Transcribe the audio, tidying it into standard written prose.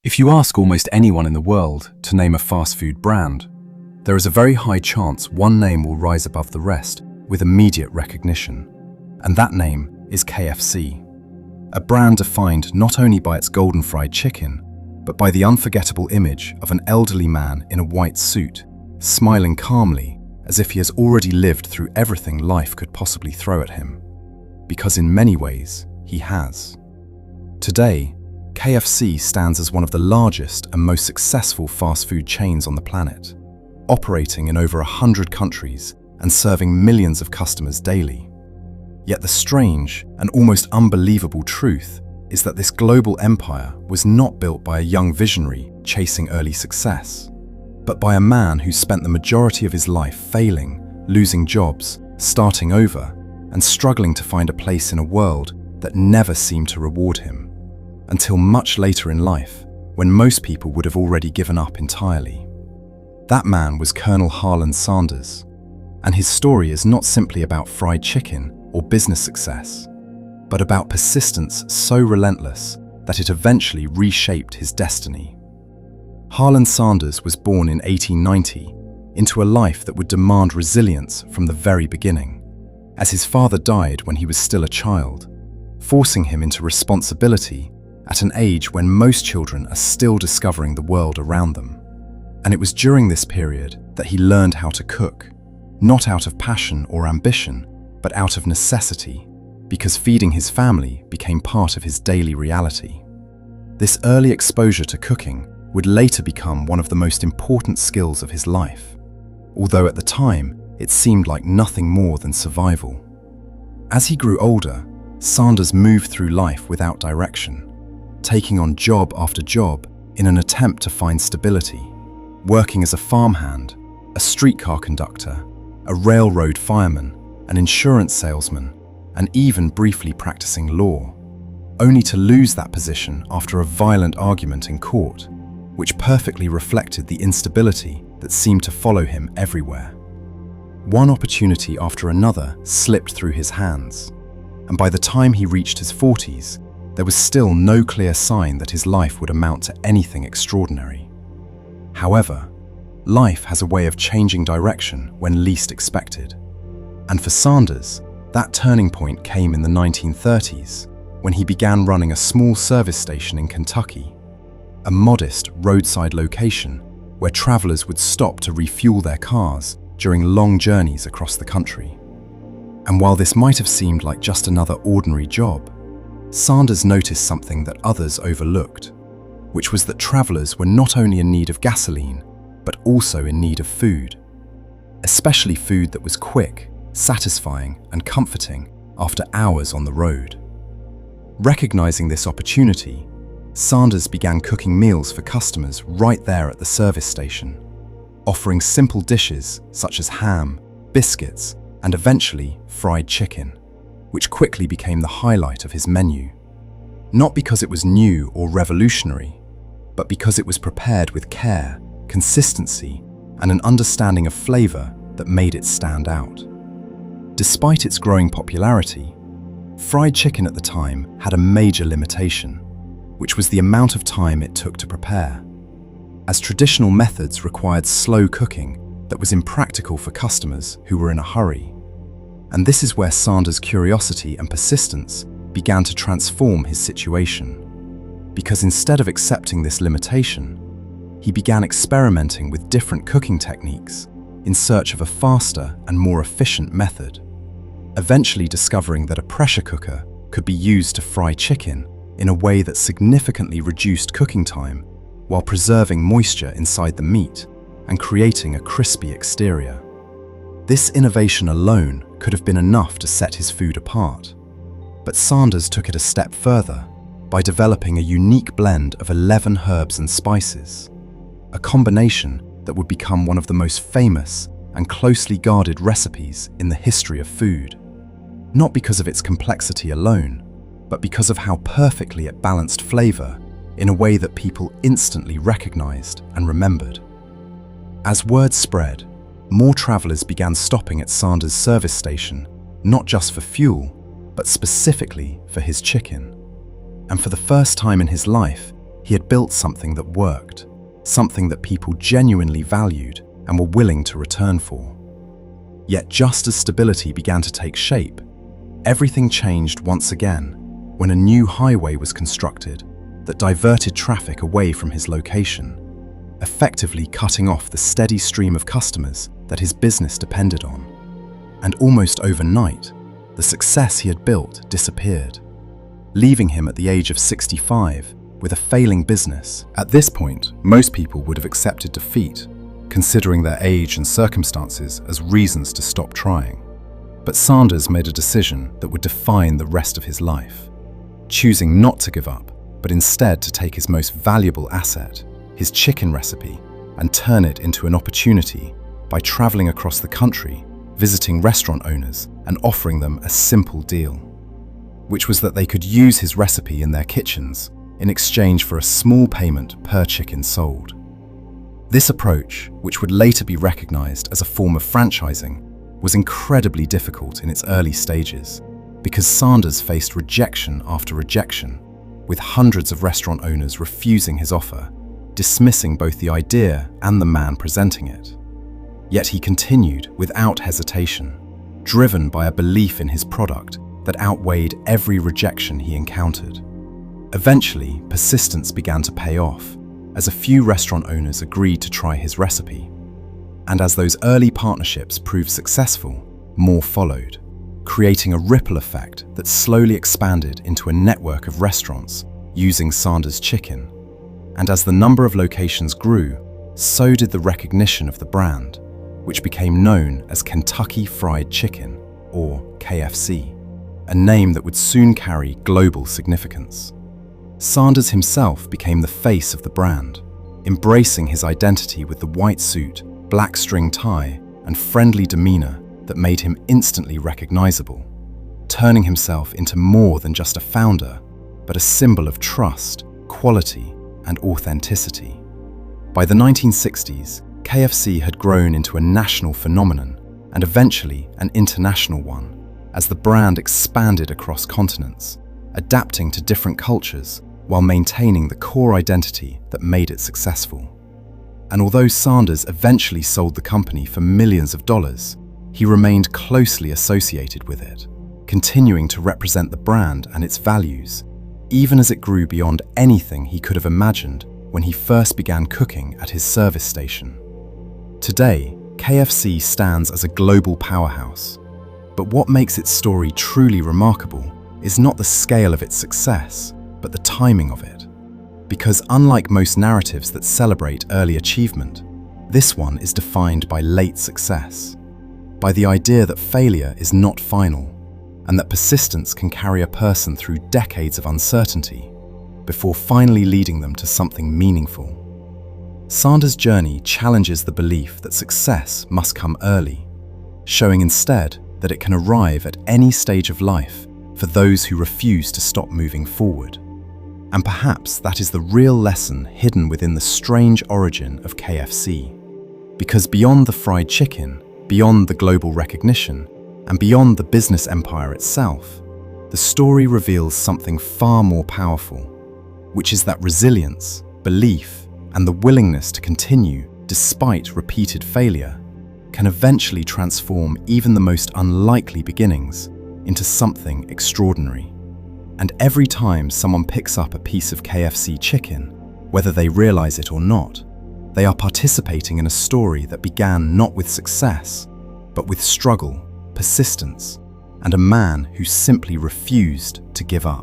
If you ask almost anyone in the world to name a fast food brand, there is a very high chance one name will rise above the rest with immediate recognition. And that name is KFC. A brand defined not only by its golden fried chicken, but by the unforgettable image of an elderly man in a white suit, smiling calmly as if he has already lived through everything life could possibly throw at him. Because in many ways, he has. Today, KFC stands as one of the largest and most successful fast food chains on the planet, operating in over 100 countries and serving millions of customers daily. Yet the strange and almost unbelievable truth is that this global empire was not built by a young visionary chasing early success, but by a man who spent the majority of his life failing, losing jobs, starting over, and struggling to find a place in a world that never seemed to reward him, until much later in life, when most people would have already given up entirely. That man was Colonel Harlan Sanders, and his story is not simply about fried chicken or business success, but about persistence so relentless that it eventually reshaped his destiny. Harlan Sanders was born in 1890 into a life that would demand resilience from the very beginning, as his father died when he was still a child, forcing him into responsibility at an age when most children are still discovering the world around them. And it was during this period that he learned how to cook, not out of passion or ambition, but out of necessity, because feeding his family became part of his daily reality. This early exposure to cooking would later become one of the most important skills of his life, although at the time it seemed like nothing more than survival. As he grew older, Sanders moved through life without direction, taking on job after job in an attempt to find stability, working as a farmhand, a streetcar conductor, a railroad fireman, an insurance salesman, and even briefly practicing law, only to lose that position after a violent argument in court, which perfectly reflected the instability that seemed to follow him everywhere. One opportunity after another slipped through his hands, and by the time he reached his 40s, there was still no clear sign that his life would amount to anything extraordinary. However, life has a way of changing direction when least expected. And for Sanders, that turning point came in the 1930s, when he began running a small service station in Kentucky, a modest roadside location where travelers would stop to refuel their cars during long journeys across the country. And while this might have seemed like just another ordinary job, Sanders noticed something that others overlooked, which was that travelers were not only in need of gasoline, but also in need of food, especially food that was quick, satisfying, and comforting after hours on the road. Recognizing this opportunity, Sanders began cooking meals for customers right there at the service station, offering simple dishes such as ham, biscuits, and eventually fried chicken, which quickly became the highlight of his menu. Not because it was new or revolutionary, but because it was prepared with care, consistency, and an understanding of flavor that made it stand out. Despite its growing popularity, fried chicken at the time had a major limitation, which was the amount of time it took to prepare, as traditional methods required slow cooking that was impractical for customers who were in a hurry. And this is where Sanders' curiosity and persistence began to transform his situation. Because instead of accepting this limitation, he began experimenting with different cooking techniques in search of a faster and more efficient method, eventually discovering that a pressure cooker could be used to fry chicken in a way that significantly reduced cooking time while preserving moisture inside the meat and creating a crispy exterior. This innovation alone could have been enough to set his food apart, but Sanders took it a step further by developing a unique blend of 11 herbs and spices, a combination that would become one of the most famous and closely guarded recipes in the history of food, not because of its complexity alone, but because of how perfectly it balanced flavor in a way that people instantly recognized and remembered. As word spread, more travelers began stopping at Sanders' service station, not just for fuel, but specifically for his chicken. And for the first time in his life, He had built something that worked, something that people genuinely valued and were willing to return for. Yet just as stability began to take shape, everything changed once again when a new highway was constructed that diverted traffic away from his location, effectively cutting off the steady stream of customers that his business depended on. And almost overnight, the success he had built disappeared, leaving him at the age of 65 with a failing business. At this point, most people would have accepted defeat, considering their age and circumstances as reasons to stop trying. But Sanders made a decision that would define the rest of his life, choosing not to give up, but instead to take his most valuable asset, his chicken recipe, and turn it into an opportunity by traveling across the country, visiting restaurant owners and offering them a simple deal, which was that they could use his recipe in their kitchens in exchange for a small payment per chicken sold. This approach, which would later be recognized as a form of franchising, was incredibly difficult in its early stages because Sanders faced rejection after rejection, with hundreds of restaurant owners refusing his offer, dismissing both the idea and the man presenting it. Yet he continued without hesitation, driven by a belief in his product that outweighed every rejection he encountered. Eventually, persistence began to pay off, as a few restaurant owners agreed to try his recipe. And as those early partnerships proved successful, more followed, creating a ripple effect that slowly expanded into a network of restaurants using Sanders chicken. And as the number of locations grew, so did the recognition of the brand, which became known as Kentucky Fried Chicken, or KFC, a name that would soon carry global significance. Sanders himself became the face of the brand, embracing his identity with the white suit, black string tie, and friendly demeanor that made him instantly recognizable, turning himself into more than just a founder, but a symbol of trust, quality, and authenticity. By the 1960s, KFC had grown into a national phenomenon and eventually an international one, as the brand expanded across continents, adapting to different cultures while maintaining the core identity that made it successful. And although Sanders eventually sold the company for millions of dollars, he remained closely associated with it, continuing to represent the brand and its values, even as it grew beyond anything he could have imagined when he first began cooking at his service station. Today, KFC stands as a global powerhouse, but what makes its story truly remarkable is not the scale of its success, but the timing of it. Because unlike most narratives that celebrate early achievement, this one is defined by late success, by the idea that failure is not final, and that persistence can carry a person through decades of uncertainty before finally leading them to something meaningful. Sanders' journey challenges the belief that success must come early, showing instead that it can arrive at any stage of life for those who refuse to stop moving forward. And perhaps that is the real lesson hidden within the strange origin of KFC. Because beyond the fried chicken, beyond the global recognition, and beyond the business empire itself, the story reveals something far more powerful, which is that resilience, belief, and the willingness to continue despite repeated failure can eventually transform even the most unlikely beginnings into something extraordinary. And every time someone picks up a piece of KFC chicken, whether they realize it or not, they are participating in a story that began not with success, but with struggle, persistence, and a man who simply refused to give up.